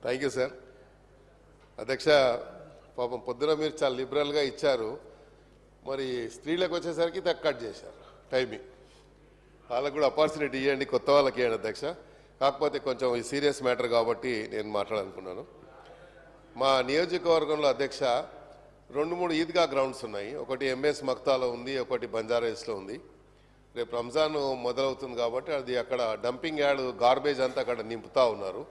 Thank you sir. అధ్యక్ష, పాపం పొద్దున మీరు చాలా లిబరల్గా ఇచ్చారు, మరి స్త్రీలకు వచ్చేసరికి కట్ చేశారు టైమింగ్. వాళ్ళకు కూడా ఆపర్చునిటీ ఇవ్వండి, కొత్త వాళ్ళకి ఇవ్వండి అధ్యక్ష. కాకపోతే కొంచెం ఈ సీరియస్ మ్యాటర్ కాబట్టి నేను మాట్లాడాలనుకున్నాను. మా నియోజకవర్గంలో అధ్యక్ష 2-3 ఈద్గా గ్రౌండ్స్ ఉన్నాయి. ఒకటి ఎంఎస్ మక్తాలో ఉంది, ఒకటి బంజారాహిల్స్లో ఉంది. రేపు రంజాన్ మొదలవుతుంది కాబట్టి అది అక్కడ డంపింగ్ యార్డ్ గార్బేజ్ అంతా అక్కడ నింపుతూ ఉన్నారు.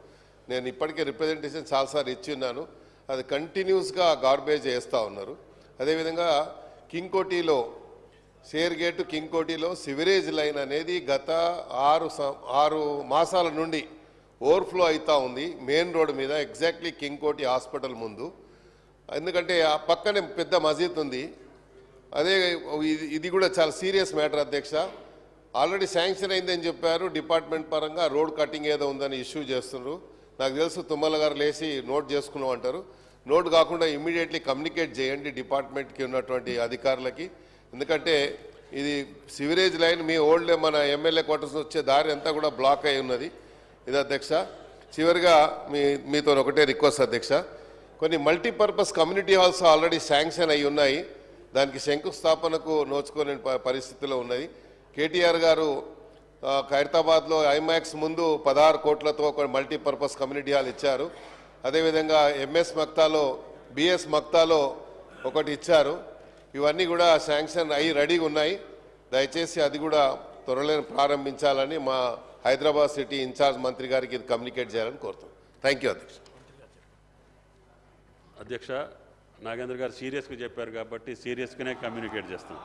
నేను ఇప్పటికే రిప్రజెంటేషన్ చాలాసార్లు ఇచ్చి ఉన్నాను. అది కంటిన్యూస్గా గార్బేజ్ వేస్తూ ఉన్నారు. అదేవిధంగా కింగ్కోటిలో షేర్ గేట్ కింగ్కోటిలో సివరేజ్ లైన్ అనేది గత 6 మాసాల నుండి ఓవర్ఫ్లో అవుతూ ఉంది మెయిన్ రోడ్ మీద, ఎగ్జాక్ట్లీ కింగ్కోటి హాస్పిటల్ ముందు. ఎందుకంటే ఆ పక్కనే పెద్ద మసీద్ ఉంది. అదే ఇది కూడా చాలా సీరియస్ మ్యాటర్ అధ్యక్ష. ఆల్రెడీ శాంక్షన్ అయిందని చెప్పారు డిపార్ట్మెంట్ పరంగా, రోడ్ కటింగ్ ఏదో ఉందని ఇష్యూ చేస్తున్నారు. నాకు తెలుసు తుమ్మల గారు లేచి నోట్ చేసుకున్నాం అంటారు. నోట్ కాకుండా ఇమ్మీడియట్లీ కమ్యూనికేట్ చేయండి డిపార్ట్మెంట్కి ఉన్నటువంటి అధికారులకి. ఎందుకంటే ఇది సివరేజ్ లైన్ మీ ఓల్డ్ మన ఎమ్మెల్యే క్వార్టర్స్ వచ్చే దారి అంతా కూడా బ్లాక్ అయి ఉన్నది. ఇది అధ్యక్ష. చివరిగా మీతో ఒకటే రిక్వెస్ట్ అధ్యక్ష, కొన్ని multipurpose community halls already sanction అయి ఉన్నాయి. దానికి శంకుస్థాపనకు నోచుకోని పరిస్థితిలో ఉన్నది. కేటీఆర్ గారు ఖైరతాబాద్లో ఐమాక్స్ ముందు 16 కోట్లతో ఒక మల్టీపర్పస్ కమ్యూనిటీ హాల్ ఇచ్చారు. అదేవిధంగా ఎంఎస్ మక్తాలో బిఎస్ మక్తాలో ఒకటి ఇచ్చారు. ఇవన్నీ కూడా శాంక్షన్ అయ్యి రెడీగా ఉన్నాయి. దయచేసి అది కూడా త్వరలో ప్రారంభించాలని మా హైదరాబాద్ సిటీ ఇన్ఛార్జ్ మంత్రి గారికి ఇది కమ్యూనికేట్ చేయాలని కోరుతాం. థ్యాంక్ యూ అధ్యక్ష. అధ్యక్ష, నాగేంద్ర గారు సీరియస్గా చెప్పారు కాబట్టి సీరియస్గానే కమ్యూనికేట్ చేస్తాం.